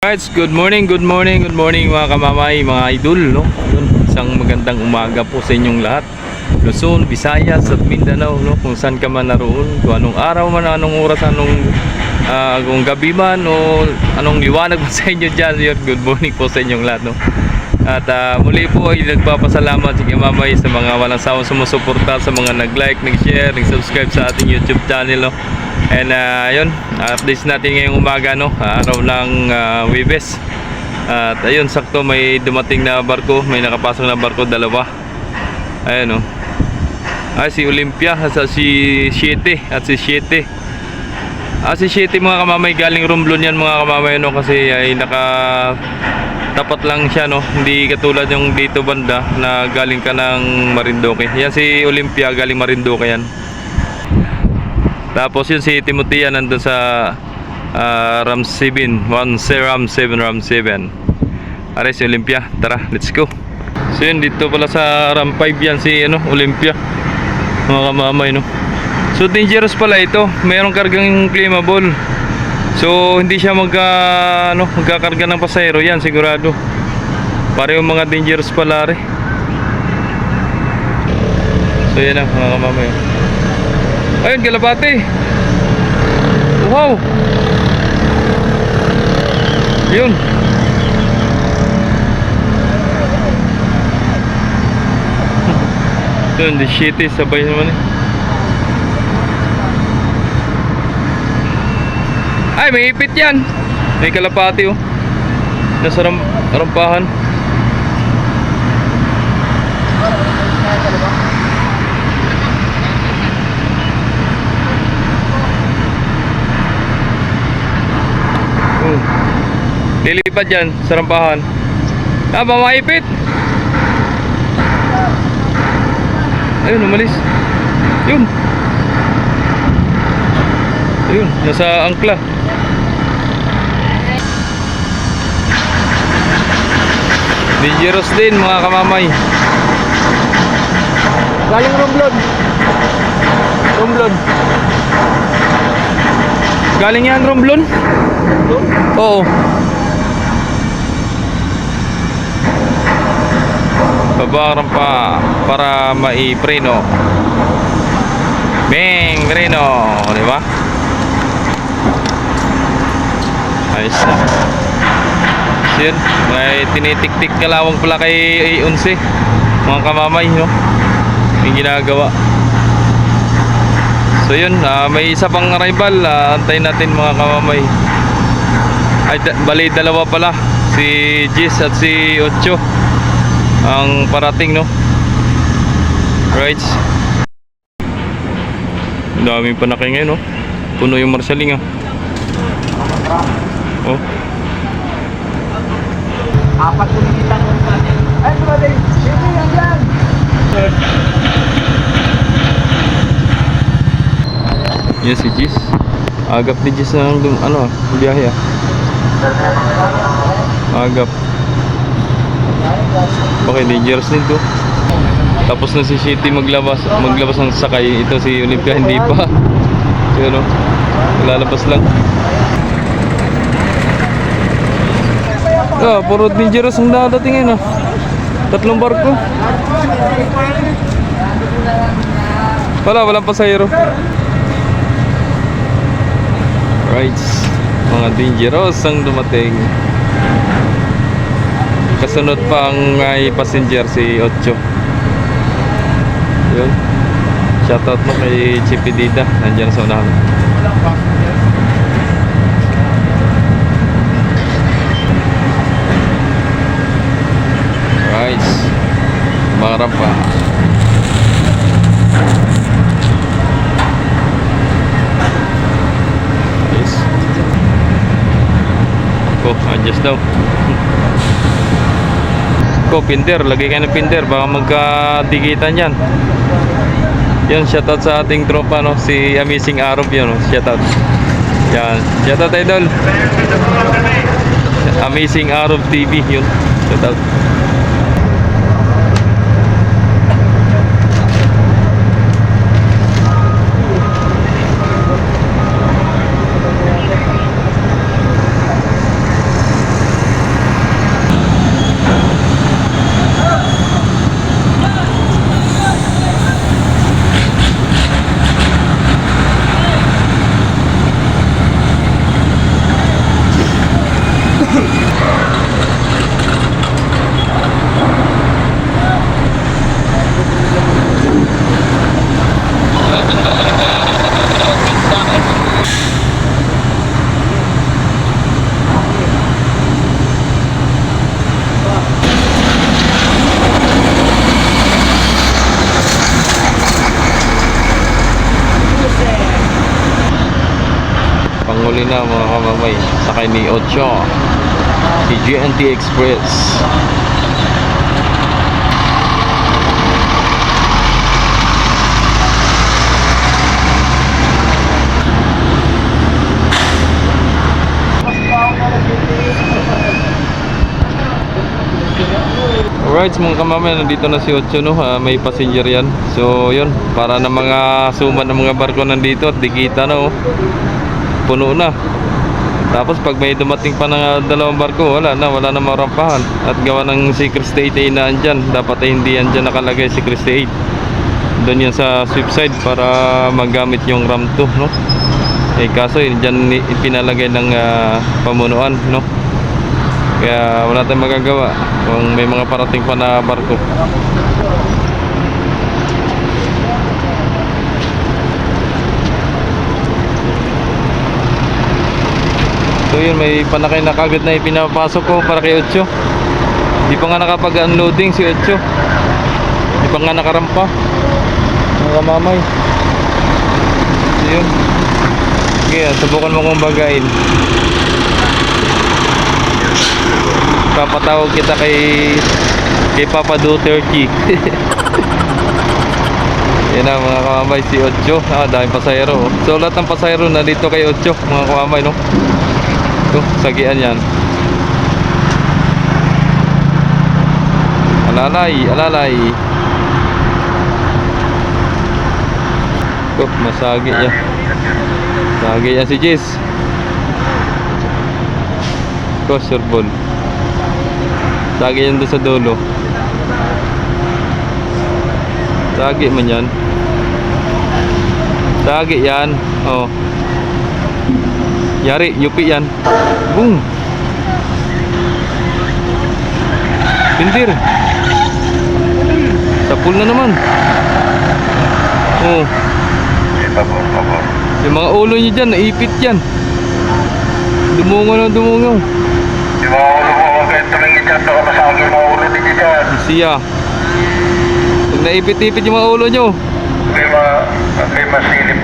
Alright, good morning mga kamamay, mga idol, no? Yun, isang magandang umaga po sa inyong lahat. Luzon, Visayas at Mindanao, no? Kung saan ka man naroon, kung anong araw man, anong oras, kung gabi man o anong liwanag man sa inyo dyan, yun, good morning po sa inyong lahat, no? At muli po ay nagpapasalamat sa kamamay sa mga walang sawang sumusuporta, sa mga nag-like, nag-share, nag-subscribe sa ating YouTube channel, no? And yun, updates natin ngayong umaga, no? Araw ng Webes. At ayun, sakto may dumating na barko, may nakapasok na barko, dalawa. Ayun, no? Ay, si Olympia at si Siete si Siete mga kamamay, galing Romblon yan mga kamamay, no? Kasi ay tapat lang siya, no? Hindi katulad yung dito banda na galing ka ng Marinduque. Yan si Olympia, galing Marinduque yan. Tapos yun si Timothy nandun sa Ram 7 Ram 7. Aray si Olympia, tara, let's go. So yun, dito pala sa Ram 5 yan si Olympia, mga kamamay, no? So dangerous pala ito, mayroong kargang claimable. So hindi siya magkakarga ng pasahero yan, sigurado. Parehong mga dangerous pala rin. So yan ang mga kamamay. Ayun, Kalapate. Wow. Yun. Yun, the shit is sabay naman eh. Ay, may ipit yan. May Kalapate oh. Nasa rampahan. Lilipad yan sa rampahan. Maipit. Ayun, umalis. Yun. Ayun, nasa angkla. Dangerous din mga kamamay. Galing Romblon. Galing yan Romblon? Oo. Babarang pa para maipreno. Bang, preno, di ba? Ayos na. Yun, may tinitik-tik kalawang pala kay Unse, mga kamamay, no? Yung ginagawa. So yun, may isa pang arrival, antayin natin mga kamamay. Ay, bali dalawa pala, si Jis at si Ocho ang parating, no? Right. Daming panakay ngayon, no? Puno yung marshaling, oh. Apat ko nakita ko natin. Ay, brother, sige yan yan. Yan si Jis. Agap ni Jis na biyahe, Agap. Okay, dangerous nito. Tapos na si City maglabas ng sakay. Ito si Olympia hindi pa. Yun, lalabas lang. Puro dangerous ang dadatingin, Tatlong barko. Walang pasahero. Right. Mga dangerous ang dumating. Kasunod pa ang passenger si Ocho. Yun. Shoutout mo kay Chippy Dida. Nandiyan sa unahan. Right. Marap pa. Nice. Adjust daw. Pinder, lagay kayo ng pinder baka magkadikitan yan. Yan, shoutout sa ating tropa, no? Si Amazing Arab yun, no? Shoutout. Yan, shoutout idol. Amazing Arab TV yun. Shoutout. kanina mga kamamay. Sakay ni Ocho. Si GNT Express. Alright mga kamamay, nandito na si Ocho, no? May passenger yan. So yun, para na mga suman ng mga barko nandito at di kita na, oh. Puno na. Tapos pag may dumating pa ng dalawang barko, wala na marampahan. At gawa ng Secret State ay naandyan. Dapat ay hindi yan dyan nakalagay Secret State. Doon yan sa sweep side para magamit yung RAM 2, no? Eh kaso yun dyan ipinalagay ng pamunuan, no? Kaya wala tayong magagawa kung may mga parating pa na barko. So yun, may panakay na kagad na ipinapasok ko para kay Ocho. Di pa nga nakapag-unloading si Ocho. Di pa nga nakarampa mga mamay. So yun, kaya subukan mo kong bagain. Papatawag kita kay Papa Duterte. Yan na mga kamamay, si Ocho. Daming pasahero, oh. So lahat ng pasahero na dito kay Ocho mga kamamay, no? So, sagian yan. Alalay. Oh, masagi yan. Sagi yan si Jess. Crosser ball. Sagi yan doon sa dulo. Sagi man yan. Sagi yan. Oh. Yari, yupi yan. Boom. Pindir. Sa pool na naman. Oh. Yung mga ulo nyo dyan, naipit yan. Dumungaw. Yung mga ulo mo, huwag kayong tumingin dyan. Baka masagin mga ulo din dyan. Siya. Pag naipit-ipit yung mga ulo nyo. May masilip.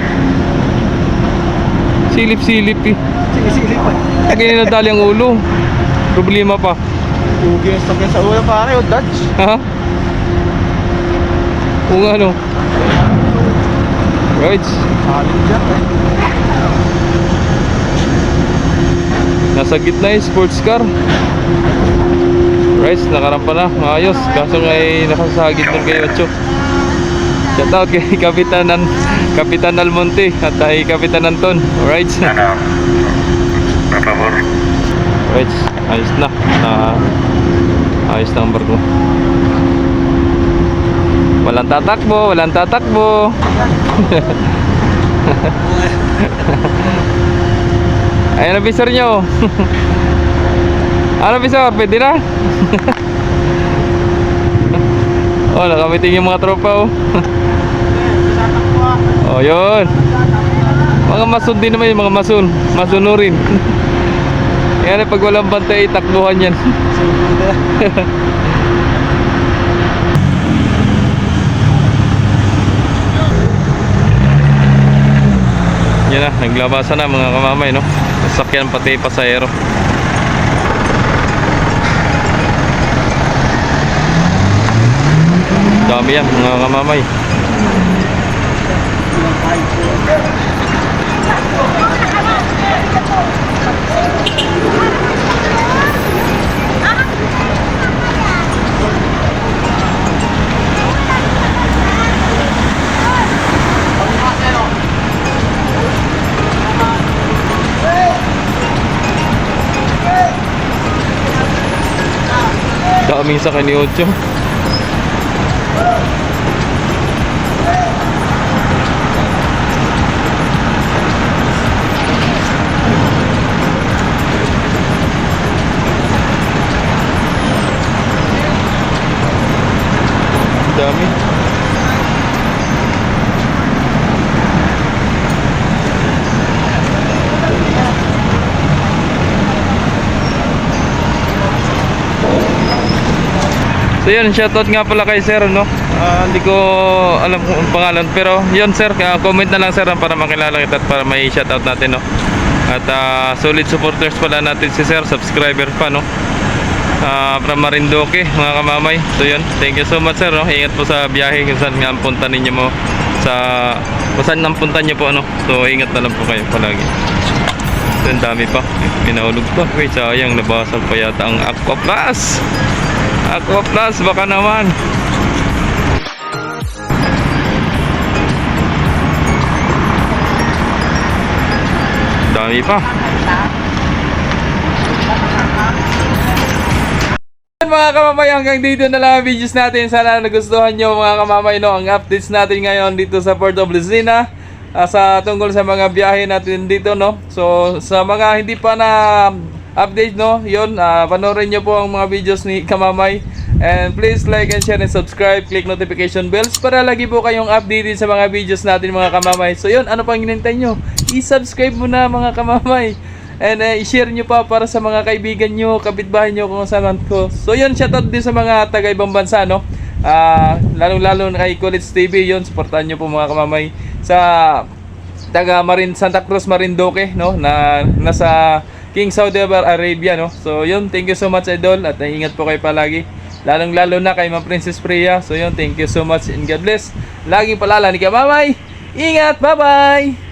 Silip-silip eh. Sinisilip pa. Kaya nadali ang ulo. Problema pa. Ugi yung sakyan sa ulo pare, o Dutch. Ha? Kung ano. Right. Halin dyan eh. Nasa gitna yung sports car. Right, nakarampa na. Maayos. Kaso nga ay nakasagit doon kay Ocho. Shout out kay Kapitan Almonte at kay Kapitan Anton. Alright. Papabor. Right, ayos na. Ayos na ang barko. Walang tatakbo. Ayan ang visor nyo. Ano visor? Pwede na? Oh, nakamiting yung mga tropa, oh. Oh, yun. Mga masun din naman yung mga masun. Masunurin. Yan, pag walang bantay, takbuhan yan. Yan na, naglabasan na mga kamamay, no? Sasakyan pati pasahero. Dami yan mga kamamay. Daming sa kani Ocho. Dami. So yun, shoutout nga pala kay sir, no? Hindi ko alam kung ang pangalan, pero yun sir, comment na lang sir para makilala kita at para may shoutout natin, no? At solid supporters pala natin si sir, subscriber pa, no? From Marinduque, mga kamamay. So yun, thank you so much sir, no? Ingat po sa biyahe kung saan nga ang punta ninyo mo kung saan ang punta nyo po, ano? So ingat na lang po kayo palagi. So ang dami pa, pinahulog pa. Wait, sayang, nabasag pa yata ang Aqua Plus. Aqua Plus, baka naman. Dami pa. Mga kamamay, hanggang dito na lang ang videos natin. Sana nagustuhan nyo mga kamamay, no? Ang updates natin ngayon dito sa Port of Lucena, sa tungkol sa mga biyahe natin dito, no? So sa mga hindi pa na update, no, yun, panoorin nyo po ang mga videos ni kamamay. And please like and share and subscribe, click notification bells para lagi po kayong updated sa mga videos natin mga kamamay. So yun, ano pang hinintay nyo? I-subscribe mo na mga kamamay. And i-share nyo pa para sa mga kaibigan nyo, kapitbahay nyo kung saan ko. So yun, shoutout din sa mga taga-ibang bansa, no? Lalong-lalo na kay College TV, yun, supportan nyo po mga kamamay. Sa Santa Cruz, Marinduque, no? Na nasa King Saudi Arabia, no? So yun, thank you so much idol, at ingat po kayo palagi. Lalong-lalo na kay Ma'am Princess Priya. So yun, thank you so much and God bless. Laging palala ni kamamay. Ingat, bye-bye!